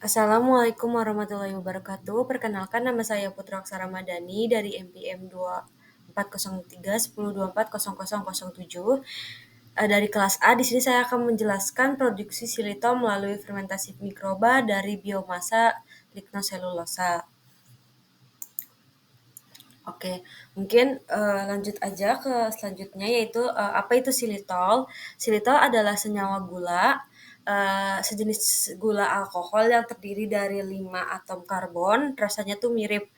Assalamualaikum warahmatullahi wabarakatuh. Perkenalkan nama saya Putra Aksara Madani dari MPM 2403 1024 0007. Dari kelas A, di sini saya akan menjelaskan produksi silitol melalui fermentasi mikroba dari biomasa lignoselulosa. Oke, mungkin lanjut aja ke selanjutnya, yaitu apa itu silitol. Silitol adalah senyawa gula, sejenis gula alkohol yang terdiri dari 5 atom karbon. Rasanya tuh mirip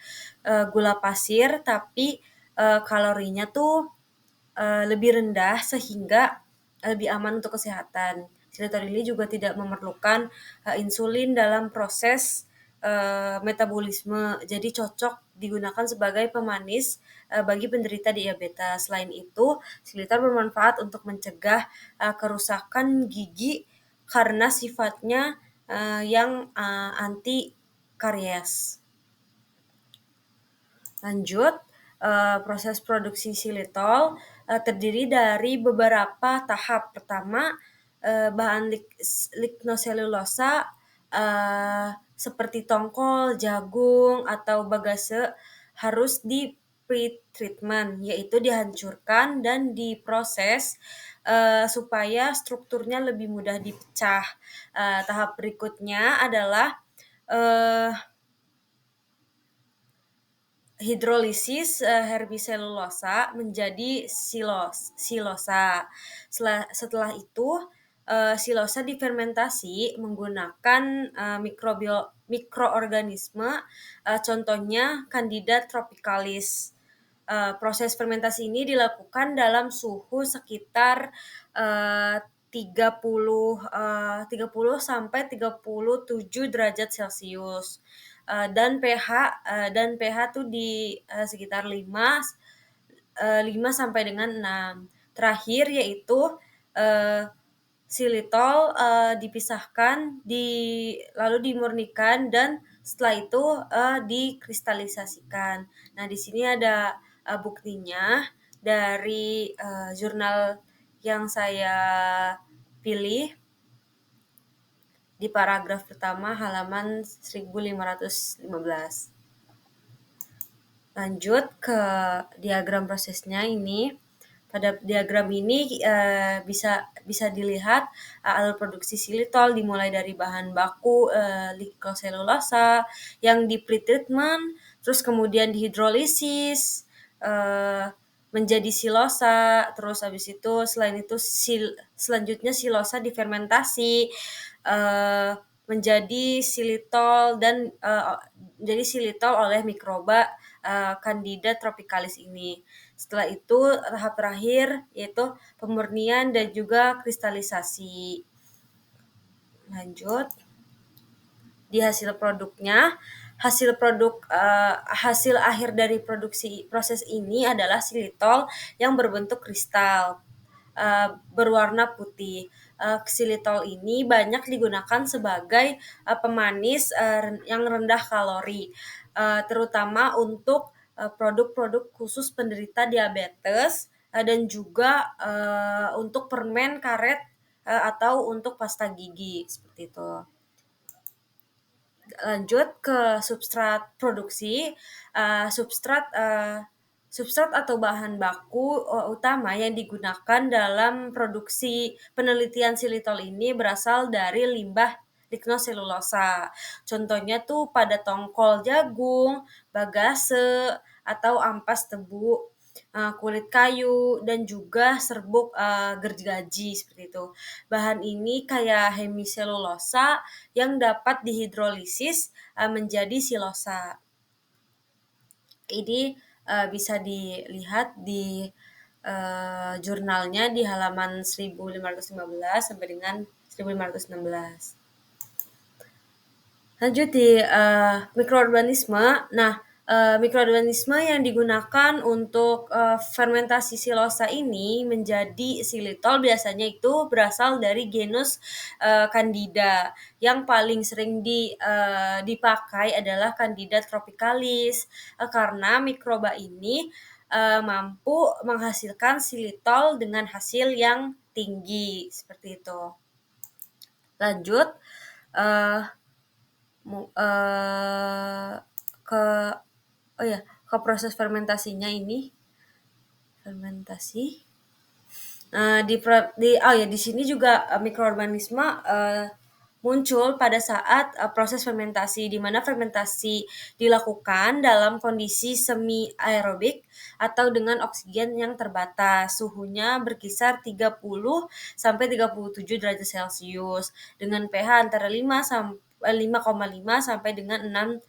gula pasir, tapi kalorinya tuh lebih rendah sehingga lebih aman untuk kesehatan. Silitol ini juga tidak memerlukan insulin dalam proses metabolisme, jadi cocok digunakan sebagai pemanis bagi penderita diabetes. Selain itu, silitol bermanfaat untuk mencegah kerusakan gigi karena sifatnya yang anti karies. Lanjut, proses produksi silitol terdiri dari beberapa tahap. Pertama, bahan lignoselulosa seperti tongkol, jagung, atau bagase harus di pre-treatment, yaitu dihancurkan dan diproses supaya strukturnya lebih mudah dipecah. Tahap berikutnya adalah hidrolisis herbiselulosa menjadi silosa. Setelah itu, silosa difermentasi menggunakan mikroorganisme, contohnya Candida tropicalis. Proses fermentasi ini dilakukan dalam suhu sekitar 30 sampai 37 derajat Celcius. Dan pH tuh di sekitar 5 sampai dengan 6. Terakhir yaitu silitol dipisahkan, lalu dimurnikan, dan setelah itu dikristalisasikan. Nah, di sini ada buktinya dari jurnal yang saya pilih di paragraf pertama halaman 1515. Lanjut ke diagram prosesnya ini. Pada diagram ini bisa dilihat alur produksi silitol dimulai dari bahan baku lignoselulosa yang di pre-treatment, terus kemudian dihidrolisis menjadi silosa, terus habis itu selain itu selanjutnya silosa difermentasi menjadi silitol dan jadi silitol oleh mikroba Candida tropicalis ini. Setelah itu tahap terakhir yaitu pemurnian dan juga kristalisasi. Lanjut di hasil produknya. Hasil akhir dari produksi proses ini adalah silitol yang berbentuk kristal berwarna putih. Xilitol ini banyak digunakan sebagai pemanis yang rendah kalori, terutama untuk produk-produk khusus penderita diabetes dan juga untuk permen karet atau untuk pasta gigi seperti itu. Lanjut ke substrat produksi. Substrat atau bahan baku utama yang digunakan dalam produksi penelitian silitol ini berasal dari limbah lignoselulosa. Contohnya tuh pada tongkol jagung, bagase, atau ampas tebu, kulit kayu, dan juga serbuk gergaji seperti itu. Bahan ini kayak hemiselulosa yang dapat dihidrolisis menjadi silosa. Ini bisa dilihat di jurnalnya di halaman 1515 sampai dengan 1516. Lanjut di mikroorganisme. Nah, mikroorganisme yang digunakan untuk fermentasi silosa ini menjadi silitol biasanya itu berasal dari genus Candida. Yang paling sering dipakai adalah Candida tropicalis karena mikroba ini mampu menghasilkan silitol dengan hasil yang tinggi seperti itu. Lanjut, mu ke oh ya, ke proses fermentasinya ini, fermentasi, di sini juga, mikroorganisme, muncul pada saat, proses fermentasi, di mana fermentasi dilakukan dalam kondisi semi aerobik atau dengan oksigen yang terbatas. Suhunya berkisar 30 sampai 37 derajat Celcius dengan pH antara 5,5 sampai dengan 6.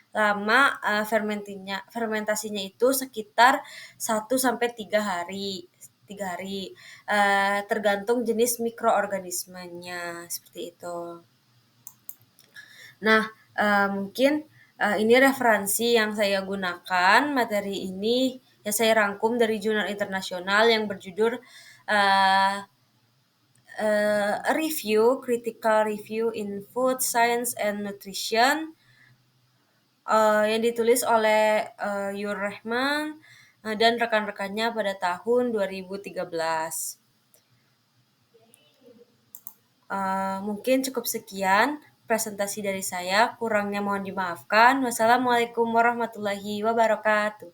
Lama, fermentasinya itu sekitar 1 sampai 3 hari, tergantung jenis mikroorganismenya, seperti itu. Nah, mungkin, ini referensi yang saya gunakan, materi ini yang saya rangkum dari jurnal internasional yang berjudul, eee Critical Review in Food Science and Nutrition, yang ditulis oleh, Yur Rehman, dan rekan-rekannya pada tahun 2013. Mungkin cukup sekian presentasi dari saya, kurangnya mohon dimaafkan. Wassalamualaikum warahmatullahi wabarakatuh.